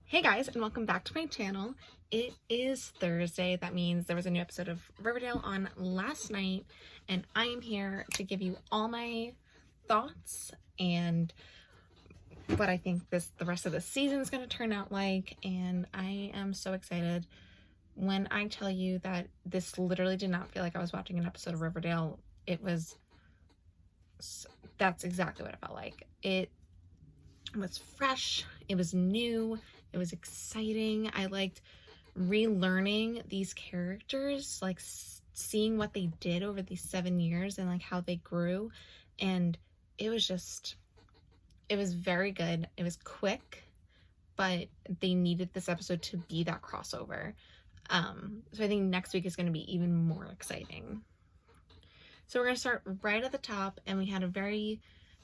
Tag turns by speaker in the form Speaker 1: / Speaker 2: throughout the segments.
Speaker 1: Hey guys, and welcome back to my channel. It is Thursday. That means there was a new episode of Riverdale on last night, and I am here to give you all my thoughts and what I think the rest of the season is going to turn out like, and I am so excited. When I tell you that this literally did not feel like I was watching an episode of Riverdale, that's exactly what it felt like. It was fresh, it was new, it was exciting. I liked relearning these characters, like seeing what they did over these 7 years and like how they grew. And it was very good. It was quick, but they needed this episode to be that crossover. So I think next week is going to be even more exciting. So we're going to start right at the top, and we had a very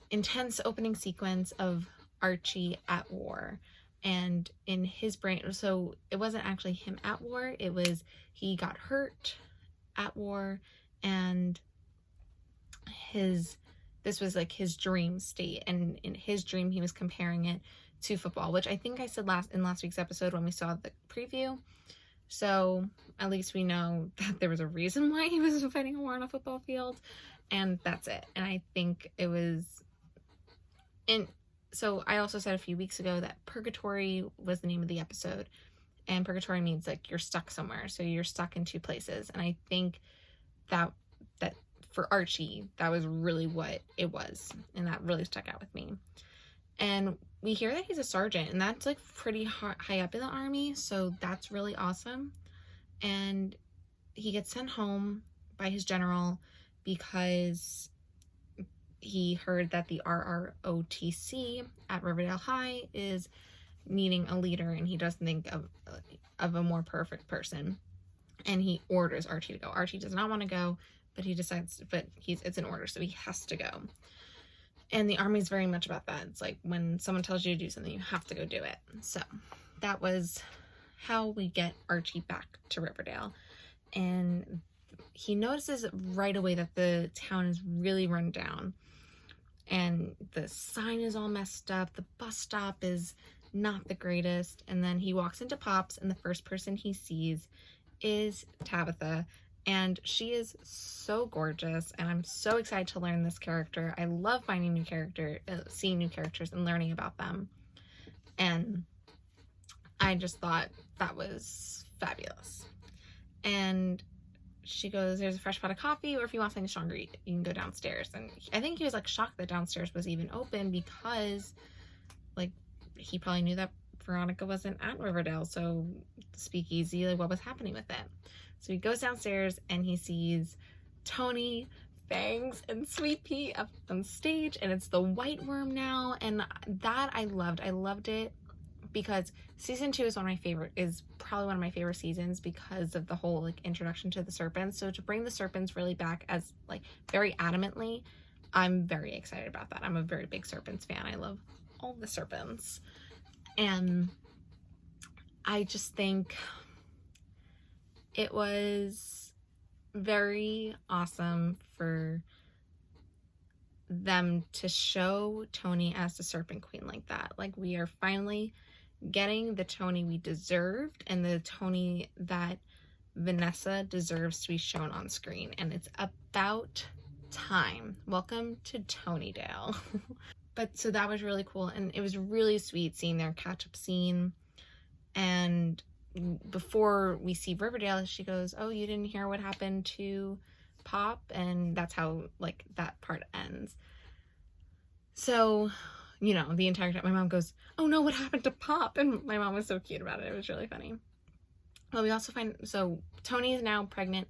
Speaker 1: intense opening sequence of Archie at war. And in his brain, so it wasn't actually him at war, it was he got hurt at war, and this was like his dream state, and in his dream he was comparing it to football, which I think I said in last week's episode when we saw the preview. So at least we know that there was a reason why he was fighting a war on a football field, and that's it. And I think it was so I also said a few weeks ago that Purgatory was the name of the episode, and Purgatory means like you're stuck somewhere, so you're stuck in two places. And I think that for Archie, that was really what it was, and that really stuck out with me. And we hear that he's a sergeant, and that's like pretty high up in the army, so that's really awesome. And he gets sent home by his general because he heard that the RROTC at Riverdale High is needing a leader, and he doesn't think of a more perfect person. And he orders Archie to go. Archie does not want to go, but he decides, it's an order, so he has to go. And the army is very much about that. It's like when someone tells you to do something, you have to go do it. So that was how we get Archie back to Riverdale. And he notices right away that the town is really run down. And the sign is all messed up. The bus stop is not the greatest. And then he walks into Pop's, and the first person he sees is Tabitha. And she is so gorgeous, and I'm so excited to learn this character. I love finding seeing new characters and learning about them. And I just thought that was fabulous. And she goes, there's a fresh pot of coffee, or if you want something stronger, you can go downstairs. And I think he was like shocked that downstairs was even open, because like he probably knew that Veronica wasn't at Riverdale, so speakeasy, like what was happening with it. So he goes downstairs and he sees Tony, Fangs, and Sweet Pea up on stage, and it's the White Worm now, and that I loved. I loved it because season 2 is probably one of my favorite seasons because of the whole like introduction to the serpents. So to bring the serpents really back as like very adamantly, I'm very excited about that. I'm a very big serpents fan. I love all the serpents, and I just think it was very awesome for them to show Tony as the Serpent Queen like that. Like, we are finally getting the Tony we deserved, and the Tony that Vanessa deserves to be shown on screen. And it's about time. Welcome to Tonydale. But so that was really cool, and it was really sweet seeing their catch-up scene. And before we see Riverdale, she goes, oh, you didn't hear what happened to Pop? And that's how like that part ends. So, you know, the entire time my mom goes, oh no, what happened to Pop? And my mom was so cute about it. It was really funny. Well, we also find, so Tony is now pregnant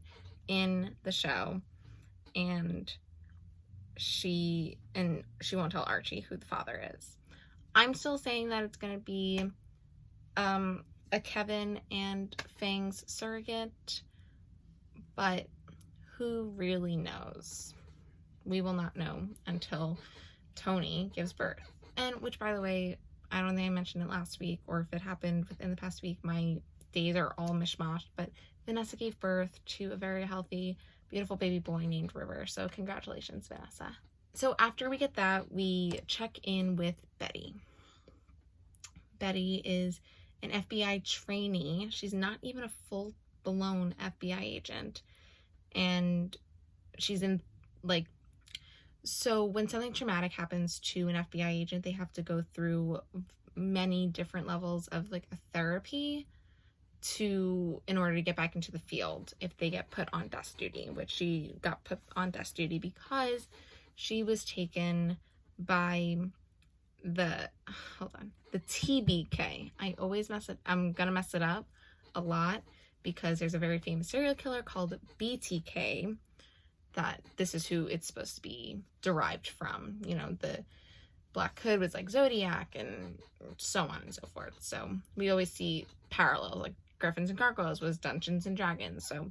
Speaker 1: in the show, and she won't tell Archie who the father is. I'm still saying that it's going to be a Kevin and Fangs surrogate, but who really knows? We will not know until Tony gives birth. And which, by the way, I don't think I mentioned it last week, or if it happened within the past week, my days are all mishmashed, but Vanessa gave birth to a very healthy, beautiful baby boy named River. So congratulations, Vanessa. So after we get that, we check in with Betty. Betty is an FBI trainee. She's not even a full-blown FBI agent. And she's in, like, so when something traumatic happens to an FBI agent, they have to go through many different levels of, like, a therapy in order to get back into the field if they get put on desk duty, which she got put on desk duty because she was taken by the TBK. I'm gonna mess it up a lot because there's a very famous serial killer called BTK that this is who it's supposed to be derived from. You know, the Black Hood was like Zodiac and so on and so forth. So we always see parallels, like Griffins and Gargoyles was Dungeons and Dragons. So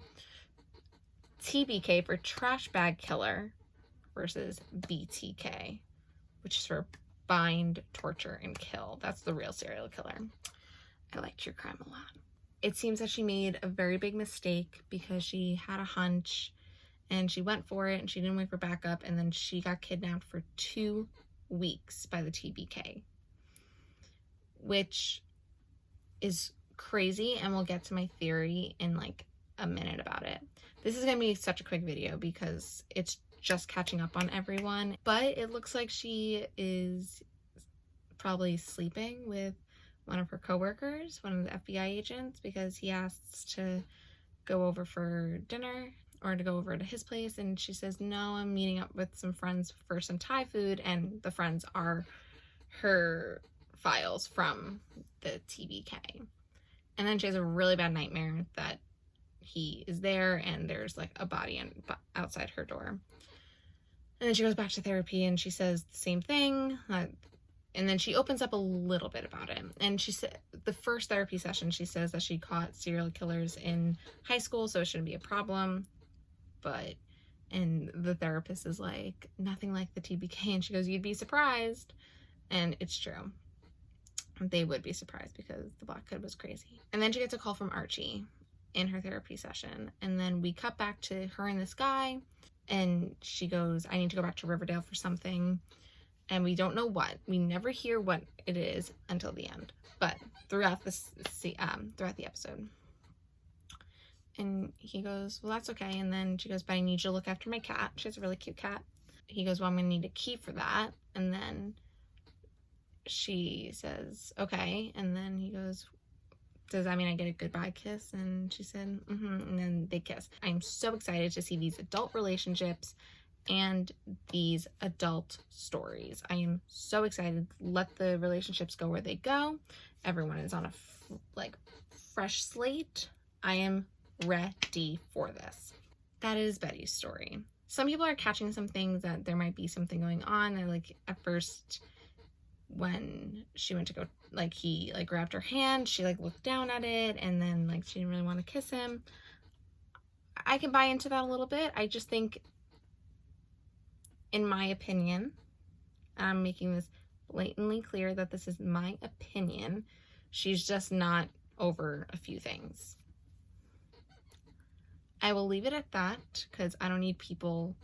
Speaker 1: TBK for trash bag killer versus BTK, which is for bind, torture, and kill. That's the real serial killer. I like true crime a lot. It seems that she made a very big mistake because she had a hunch and she went for it and she didn't wait for backup, and then she got kidnapped for 2 weeks by the TBK, which is crazy, and we'll get to my theory in like a minute about it. This is gonna be such a quick video because it's just catching up on everyone, but it looks like she is probably sleeping with one of her coworkers, one of the FBI agents, because he asks to go over for dinner or to go over to his place, and she says, no, I'm meeting up with some friends for some Thai food, and the friends are her files from the TBK. And then she has a really bad nightmare that he is there and there's like a body outside her door. And then she goes back to therapy and she says the same thing. And then she opens up a little bit about it. And she said the first therapy session, she says that she caught serial killers in high school, so it shouldn't be a problem. And the therapist is like, nothing like the TBK. And she goes, you'd be surprised. And it's true. They would be surprised because the Black Hood was crazy. And then she gets a call from Archie in her therapy session. And then we cut back to her and this guy. And she goes, I need to go back to Riverdale for something. And we don't know what. We never hear what it is until the end. But throughout the episode. And he goes, well, that's okay. And then she goes, but I need you to look after my cat. She has a really cute cat. He goes, well, I'm going to need a key for that. And then she says, okay. And then he goes, does that mean I get a goodbye kiss? And she said, and then they kiss. I'm so excited to see these adult relationships and these adult stories. I am so excited. Let the relationships go where they go. Everyone is on a fresh slate. I am ready for this. That is Betty's story. Some people are catching some things that there might be something going on. And like at first, when she went to go, like he like grabbed her hand, she like looked down at it, and then like she didn't really want to kiss him. I can buy into that a little bit. I just think, in my opinion, and I'm making this blatantly clear that this is my opinion, she's just not over a few things. I will leave it at that because I don't need people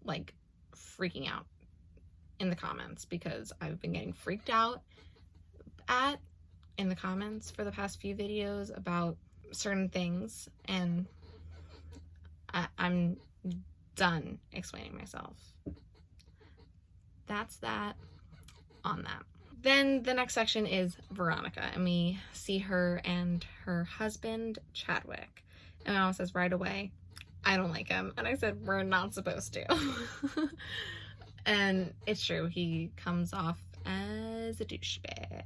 Speaker 1: like freaking out in the comments, because I've been getting freaked out in the comments for the past few videos about certain things, and I'm done explaining myself. That's that on that. Then the next section is Veronica, and we see her and her husband Chadwick. And my mom says right away, I don't like him. And I said, we're not supposed to. And it's true, he comes off as a douchebag.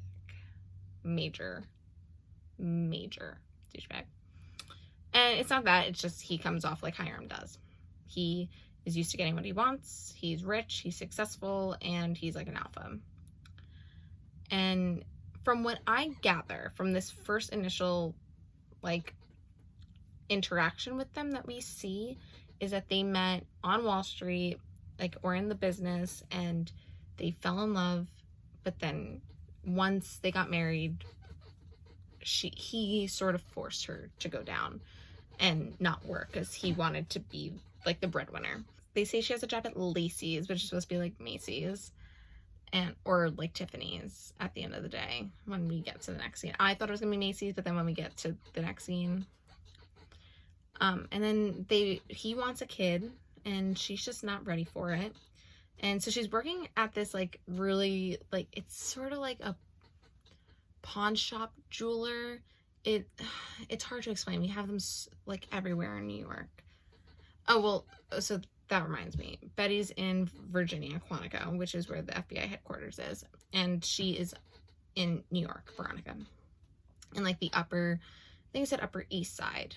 Speaker 1: Major douchebag. And it's not that, it's just he comes off like Hiram does. He is used to getting what he wants, he's rich, he's successful, and he's like an alpha. And from what I gather from this first initial like interaction with them that we see, is that they met on Wall Street, like, or in the business, and they fell in love, but then once they got married, he sort of forced her to go down and not work because he wanted to be like the breadwinner. They say she has a job at Lacey's, which is supposed to be like Macy's, and or like Tiffany's at the end of the day when we get to the next scene. I thought it was gonna be Macy's, but then when we get to the next scene, and then he wants a kid, and she's just not ready for it. And so she's working at this like really like, it's sort of like a pawn shop jeweler. It's hard to explain. We have them like everywhere in New York. Oh well, so that reminds me. Betty's in Virginia, Quantico, which is where the FBI headquarters is, and she is in New York, Veronica, in like the upper, I think it said Upper East Side.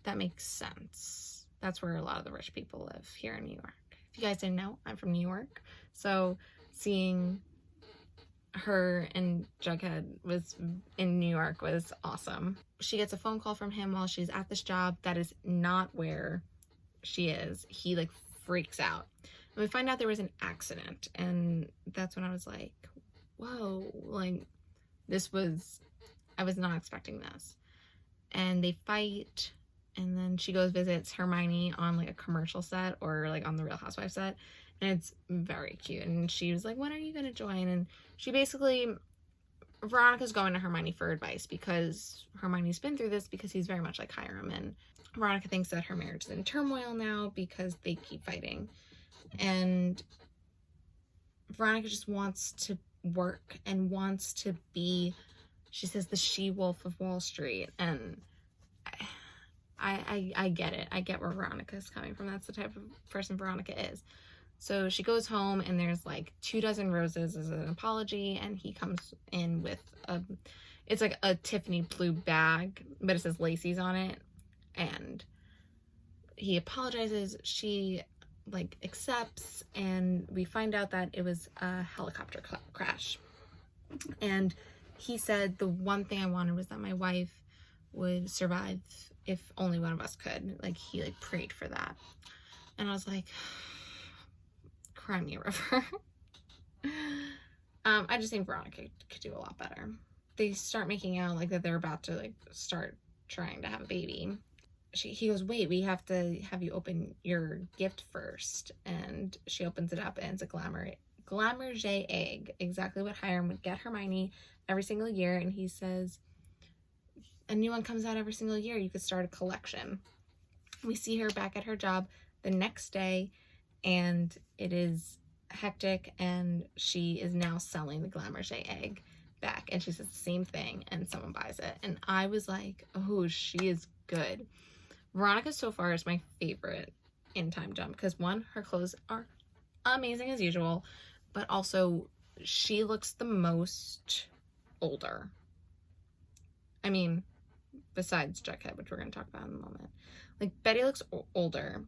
Speaker 1: That makes sense. That's where a lot of the rich people live here in New York. If you guys didn't know, I'm from New York, so seeing her and Jughead was in New York was awesome. She gets a phone call from him while she's at this job that is not where she is. He like freaks out, and we find out there was an accident, and that's when I was like, whoa, like I was not expecting this. And they fight, and then she goes visits Hermione on like a commercial set or like on the Real Housewives set, and it's very cute. And she was like, when are you gonna join? And she basically, Veronica's going to Hermione for advice because Hermione's been through this, because he's very much like Hiram, and Veronica thinks that her marriage is in turmoil now because they keep fighting. And Veronica just wants to work and wants to be, she says, the she-wolf of Wall Street. And I get it. I get where Veronica's coming from. That's the type of person Veronica is. So she goes home, and there's like 24 roses as an apology, and he comes in with it's like a Tiffany blue bag, but it says Lacey's on it, and he apologizes. She like accepts, and we find out that it was a helicopter crash. And he said, the one thing I wanted was that my wife would survive if only one of us could. Like, he like prayed for that. And I was like, cry me a river. I just think Veronica could do a lot better. They start making out like that they're about to like start trying to have a baby. He goes, wait, we have to have you open your gift first. And she opens it up, and it's a Glamour-J egg, exactly what Hiram would get Hermione every single year. And he says, a new one comes out every single year. You could start a collection. We see her back at her job the next day, and it is hectic, and she is now selling the Glamour-J egg back, and she says the same thing, and someone buys it. And I was like, oh, she is good. Veronica so far is my favorite in Time Jump, because one, her clothes are amazing as usual, but also she looks the most older. I mean, besides Jughead, which we're going to talk about in a moment. Like, Betty looks older,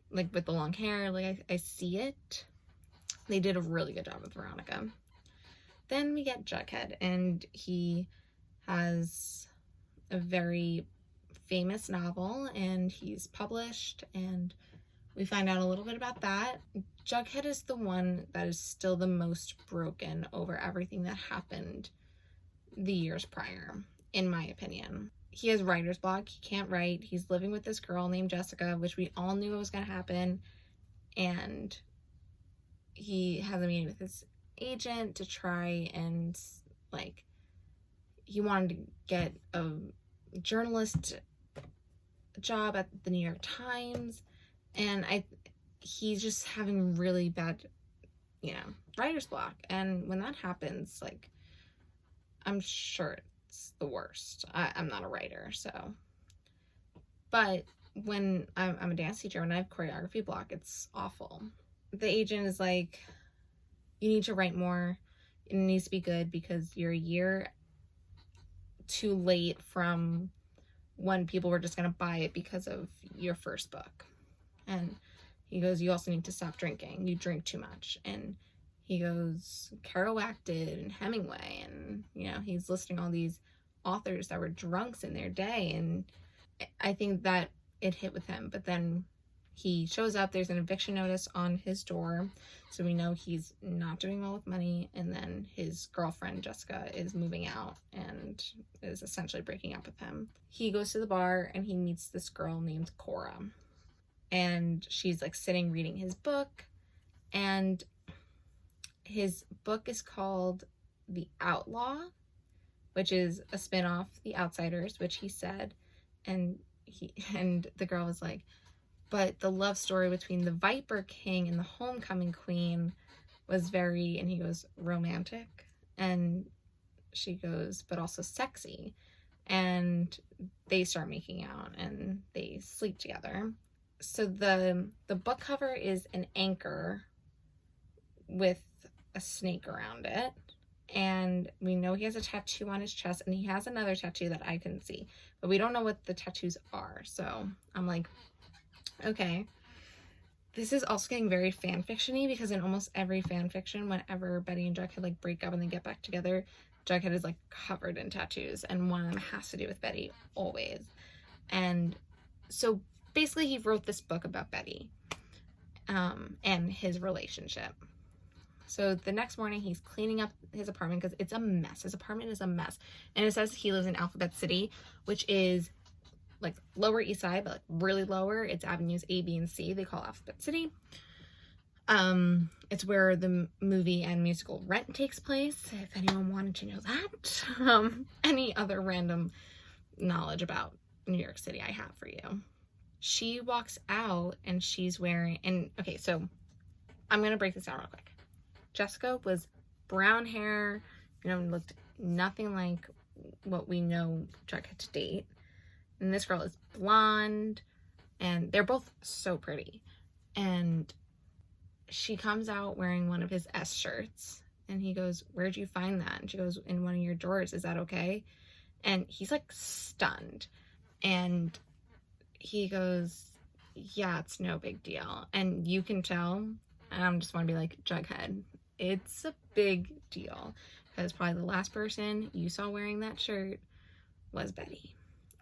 Speaker 1: like with the long hair. Like, I see it. They did a really good job with Veronica. Then we get Jughead, and he has a very famous novel, and he's published, and we find out a little bit about that. Jughead is the one that is still the most broken over everything that happened the years prior, in my opinion. He has writer's block. He can't write. He's living with this girl named Jessica, which we all knew was going to happen, and he has a meeting with his agent to try and, like, he wanted to get a journalist job at the New York Times, and he's just having really bad, writer's block. And when that happens, like, I'm sure it's the worst. I'm not a writer, so, but when I'm a dance teacher, when I have choreography block, it's awful. The agent is like, you need to write more. It needs to be good because you're a year too late from when people were just going to buy it because of your first book. And he goes, you also need to stop drinking. You drink too much. And he goes, Kerouac did, and Hemingway, and, he's listing all these authors that were drunks in their day. And I think that it hit with him. But then he shows up, there's an eviction notice on his door, so we know he's not doing well with money. And then his girlfriend, Jessica, is moving out and is essentially breaking up with him. He goes to the bar, and he meets this girl named Cora. And she's, like, sitting reading his book. And his book is called The Outlaw, which is a spin-off, The Outsiders, which he said. And the girl was like, but the love story between the Viper King and the Homecoming Queen was very, and he goes, romantic. And she goes, but also sexy. And they start making out and they sleep together. So the book cover is an anchor with a snake around it. And we know he has a tattoo on his chest, and he has another tattoo that I couldn't see. But we don't know what the tattoos are. So I'm like, okay. This is also getting very fan fiction-y, because in almost every fan fiction, whenever Betty and Jughead like break up and they get back together, Jughead is like covered in tattoos, and one of them has to do with Betty, always. And so basically he wrote this book about Betty and his relationship. So the next morning he's cleaning up his apartment because it's a mess. His apartment is a mess. And it says he lives in Alphabet City, which is like Lower East Side, but like really lower. It's avenues A, B, and C. They call Alphabet City. It's where the movie and musical Rent takes place, if anyone wanted to know that. Any other random knowledge about New York City I have for you. She walks out and she's wearing, and okay, so I'm going to break this down real quick. Jessica was brown hair, looked nothing like what we know Jughead to date. And this girl is blonde, and they're both so pretty. And she comes out wearing one of his S shirts, and he goes, "Where'd you find that?" And she goes, "In one of your drawers. Is that okay?" And he's like stunned. And he goes, "Yeah, it's no big deal." And you can tell, and I just want to be like, Jughead, it's a big deal, because probably the last person you saw wearing that shirt was Betty.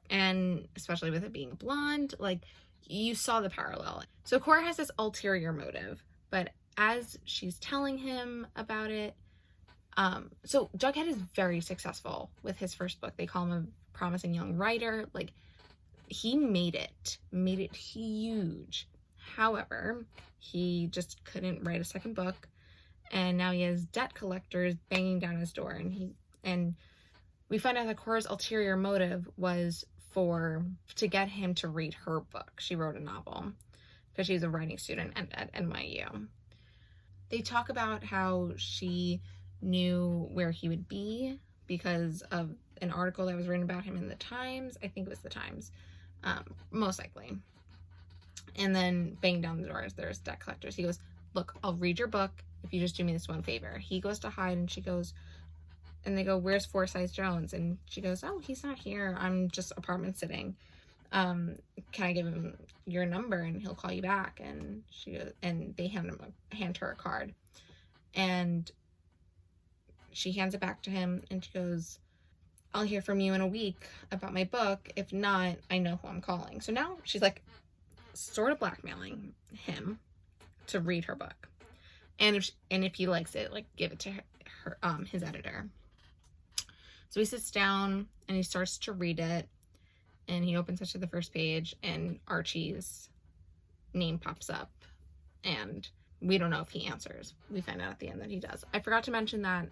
Speaker 1: And especially with it being blonde, like, you saw the parallel. So Cora has this ulterior motive, but as she's telling him about it, so Jughead is very successful with his first book. They call him a promising young writer. Like, he made it huge. However, he just couldn't write a second book, and now he has debt collectors banging down his door. And we find out that Cora's ulterior motive was to get him to read her book. She wrote a novel because she's a writing student at NYU. They talk about how she knew where he would be because of an article that was written about him in the Times. I think it was the Times, most likely. And then bang down the doors, there's debt collectors. He goes, "Look, I'll read your book if you just do me this one favor." He goes to hide, and she goes, and they go, "Where's Forsyth Jones?" And she goes, "Oh, he's not here. I'm just apartment sitting. Can I give him your number and he'll call you back?" And she goes, and they hand her a card, and she hands it back to him, and she goes, "I'll hear from you in a week about my book. If not, I know who I'm calling." So now she's like sort of blackmailing him to read her book, and if he likes it, like, give it to her his editor. So he sits down and he starts to read it, and he opens it to the first page, and Archie's name pops up, and we don't know if he answers. We find out at the end that he does. I forgot to mention that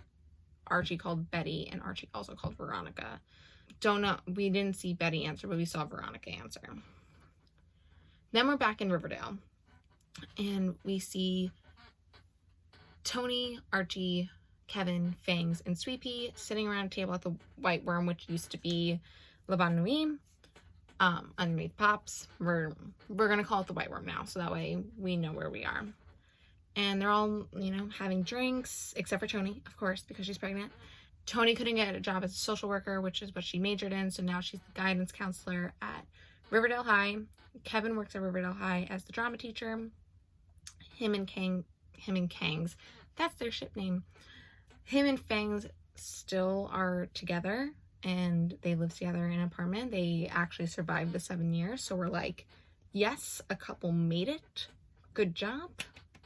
Speaker 1: Archie called Betty, and Archie also called Veronica. Don't know, we didn't see Betty answer, but we saw Veronica answer. Then we're back in Riverdale, and we see Tony, Archie, Kevin, Fangs, and Sweet Pea sitting around a table at the White Worm, which used to be Le Bon Nuit, underneath Pops. We're gonna call it the White Worm now, so that way we know where we are. And they're all, having drinks, except for Tony, of course, because she's pregnant. Tony couldn't get a job as a social worker, which is what she majored in, so now she's the guidance counselor at Riverdale High. Kevin works at Riverdale High as the drama teacher. Him and Kangs, that's their ship name. Him and Fangs still are together, and they live together in an apartment. They actually survived the 7 years, so we're like, yes, a couple made it. Good job.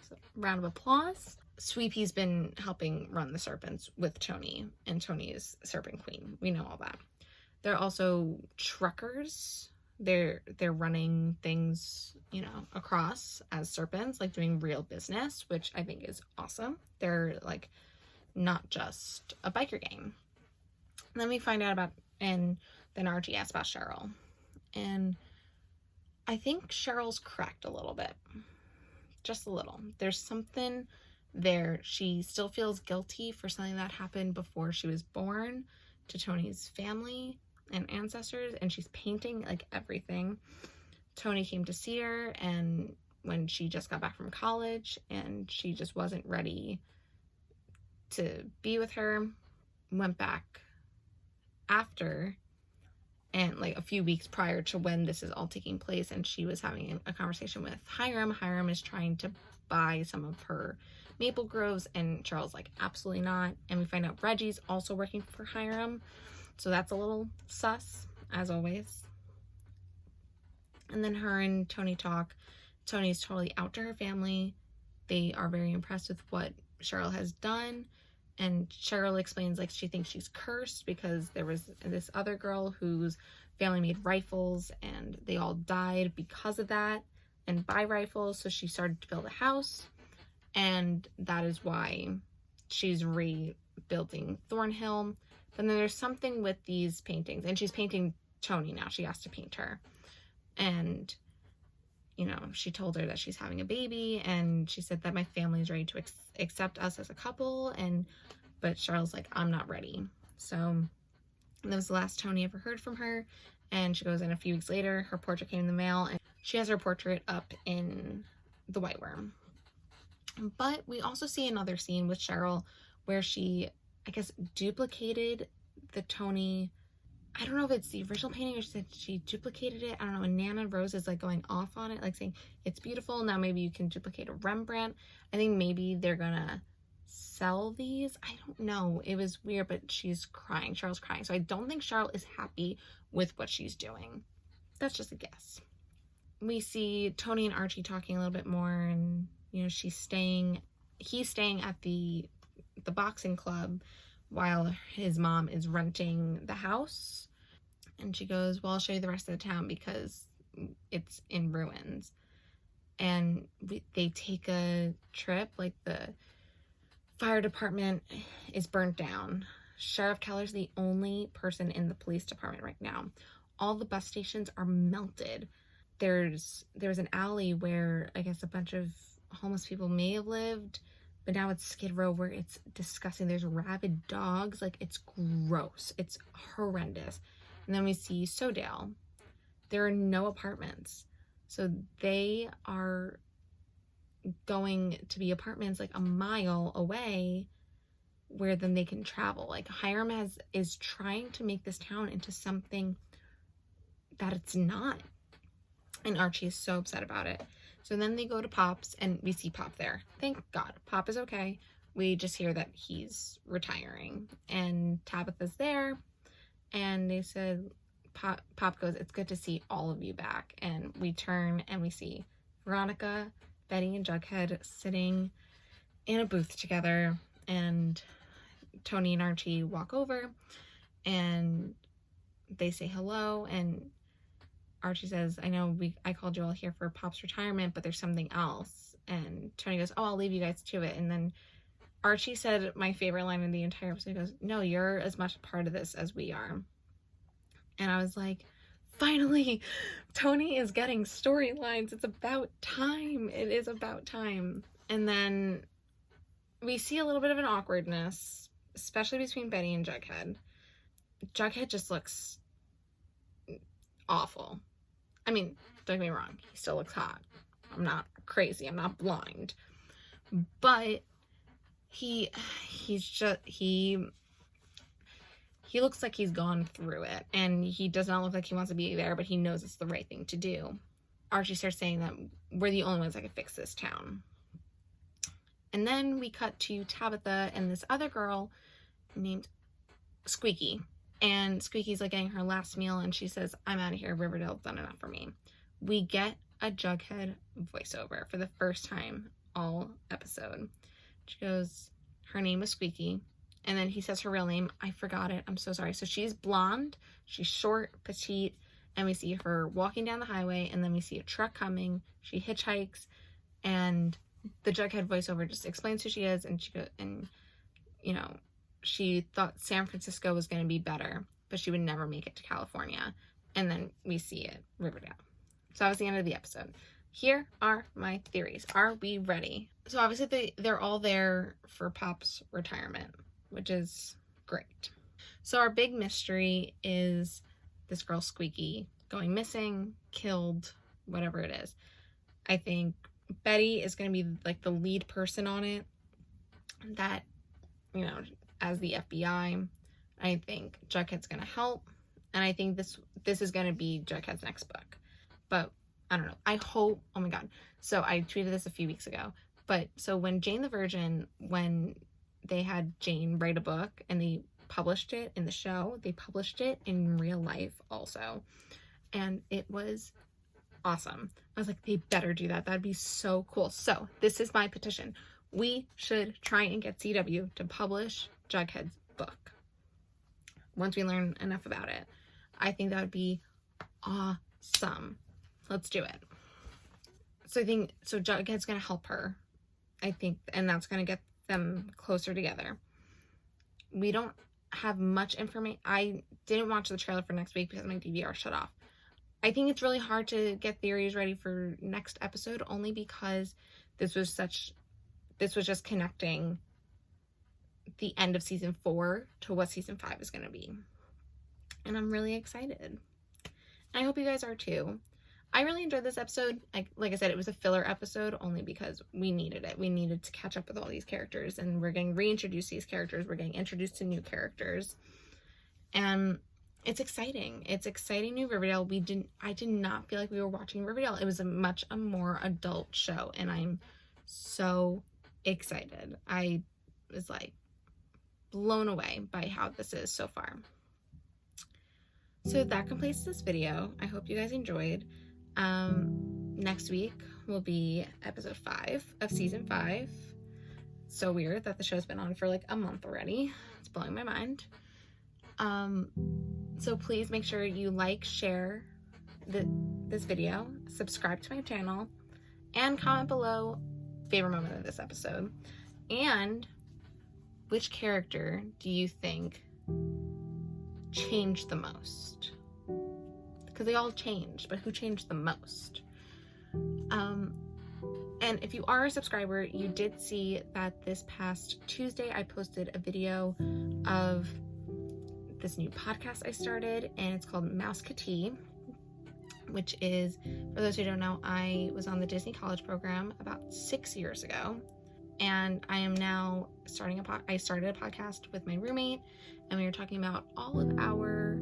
Speaker 1: So, round of applause. Sweet Pea's been helping run the Serpents with Tony, and Tony is Serpent Queen. We know all that. They're also truckers, They're running things, you know, across as serpents, like doing real business, which I think is awesome. They're like not just a biker gang. And then we find out about, and then Archie asks about Cheryl. And I think Cheryl's cracked a little bit. Just a little. There's something there. She still feels guilty for something that happened before she was born to Tony's family and ancestors, and she's painting like everything. Tony came to see her, and when she just got back from college, and she just wasn't ready to be with her, went back after, and like a few weeks prior to when this is all taking place, and she was having a conversation with Hiram. Hiram is trying to buy some of her maple groves, and Charles like, absolutely not. And we find out Reggie's also working for Hiram, so that's a little sus, as always. And then her and Tony talk. Tony's totally out to her family. They are very impressed with what Cheryl has done. And Cheryl explains like she thinks she's cursed because there was this other girl whose family made rifles and they all died because of that and by rifles. So she started to build a house, and that is why she's rebuilding Thornhill. But then there's something with these paintings, and she's painting Tony now. She has to paint her. And, you know, she told her that she's having a baby, and she said that my family is ready to accept us as a couple, but Cheryl's like, I'm not ready. So that was the last Tony ever heard from her, and she goes in a few weeks later. Her portrait came in the mail, and she has her portrait up in the White Worm. But we also see another scene with Cheryl where she, I guess, duplicated the Tony. I don't know if it's the original painting or she duplicated it. I don't know. And Nana Rose is like going off on it, like saying it's beautiful. Now maybe you can duplicate a Rembrandt. I think maybe they're gonna sell these. I don't know. It was weird, but she's crying. Cheryl's crying. So I don't think Cheryl is happy with what she's doing. That's just a guess. We see Tony and Archie talking a little bit more, and you know, he's staying at the boxing club while his mom is renting the house. And she goes, well, I'll show you the rest of the town because it's in ruins. And they take a trip, like the fire department is burnt down. Sheriff Keller's the only person in the police department right now. All the bus stations are melted. There's an alley where I guess a bunch of homeless people may have lived, but now it's Skid Row where it's disgusting. There's rabid dogs. Like, it's gross. It's horrendous. And then we see Sodale. There are no apartments. So they are going to be apartments like a mile away where then they can travel. Like, Hiram is trying to make this town into something that it's not. And Archie is so upset about it. So then they go to Pop's, and we see Pop there. Thank God. Pop is okay. We just hear that he's retiring. And Tabitha's there. And they said, Pop goes, it's good to see all of you back. And we turn and we see Veronica, Betty, and Jughead sitting in a booth together. And Tony and Archie walk over. And they say hello. And Archie says, I know I called you all here for Pop's retirement, but there's something else. And Tony goes, oh, I'll leave you guys to it. And then Archie said my favorite line in the entire episode. He goes, no, you're as much a part of this as we are. And I was like, finally, Tony is getting storylines. It's about time. It is about time. And then we see a little bit of an awkwardness, especially between Betty and Jughead. Jughead just looks awful. I mean, don't get me wrong, he still looks hot. I'm not crazy, I'm not blind. But he looks like he's gone through it, and he does not look like he wants to be there, but he knows it's the right thing to do. Archie starts saying that we're the only ones that can fix this town. And then we cut to Tabitha and this other girl named Squeaky. And Squeaky's like getting her last meal, and she says, I'm out of here. Riverdale's done enough for me. We get a Jughead voiceover for the first time all episode. She goes, her name is Squeaky. And then he says her real name. I forgot it. I'm so sorry. So she's blonde. She's short, petite, and we see her walking down the highway, and then we see a truck coming. She hitchhikes, and the Jughead voiceover just explains who she is, and she thought San Francisco was going to be better, but she would never make it to California. And then we see it, Riverdale. So that was the end of the episode. Here are my theories. Are we ready? So obviously they're all there for Pop's retirement, which is great. So our big mystery is this girl Squeaky going missing, killed, whatever it is. I think Betty is going to be like the lead person on it. That, as the FBI, I think Jughead's going to help. And I think this is going to be Jughead's next book. But I don't know. I hope, oh my God. So I tweeted this a few weeks ago. But so when Jane the Virgin, when they had Jane write a book and they published it in the show, they published it in real life also. And it was awesome. I was like, they better do that. That'd be so cool. So this is my petition. We should try and get CW to publish Jughead's book once we learn enough about it. I think that would be awesome. Let's do it. So I think, so Jughead's going to help her, I think, and that's going to get them closer together. We don't have much information. I didn't watch the trailer for next week because my DVR shut off. I think it's really hard to get theories ready for next episode, only because this was just connecting the end of season 4 to what season 5 is going to be. And I'm really excited. And I hope you guys are too. I really enjoyed this episode. Like I said, it was a filler episode only because we needed it. We needed to catch up with all these characters, and we're getting reintroduced to these characters. We're getting introduced to new characters. And it's exciting. It's exciting new Riverdale. I did not feel like we were watching Riverdale. It was a more adult show, and I'm so excited. I was like blown away by how this is so far. So that completes this video. I hope you guys enjoyed. Next week will be episode 5 of season 5. So weird that the show's been on for like a month already. It's blowing my mind. So please make sure you like, share this video, subscribe to my channel, and comment below favorite moment of this episode. And which character do you think changed the most? Because they all changed, but who changed the most? And if you are a subscriber, you did see that this past Tuesday I posted a video of this new podcast I started, and it's called Mouse Tea, which is, for those who don't know, I was on the Disney College program about 6 years ago, and I am now I started a podcast with my roommate, and we were talking about all of our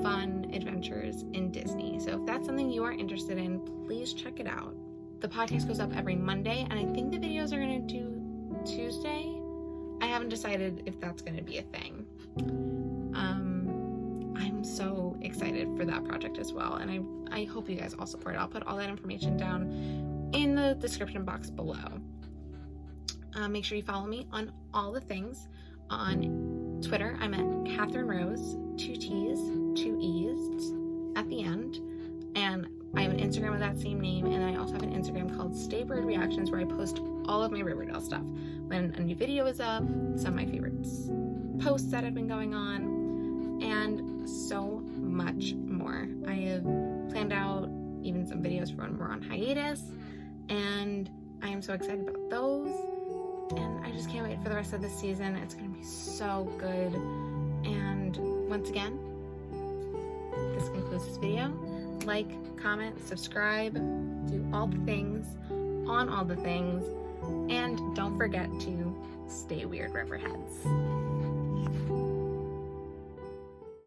Speaker 1: fun adventures in Disney. So if that's something you are interested in, please check it out. The podcast goes up every Monday, and I think the videos are going to do Tuesday. I haven't decided if that's going to be a thing. I'm so excited for that project as well, and I hope you guys all support it. I'll put all that information down in the description box below. Make sure you follow me on all the things. On Twitter, I'm at Catherine Rose, 2 T's, 2 E's at the end. And I have an Instagram with that same name, and I also have an Instagram called Stay Bird Reactions, where I post all of my Riverdale stuff. When a new video is up, some of my favorites posts that have been going on, and so much more. I have planned out even some videos for when we're on hiatus, and I am so excited about those. And I just can't wait for the rest of this season. It's going to be so good. And once again, this concludes this video. Like, comment, subscribe, do all the things on all the things, and don't forget to stay weird, Riverheads.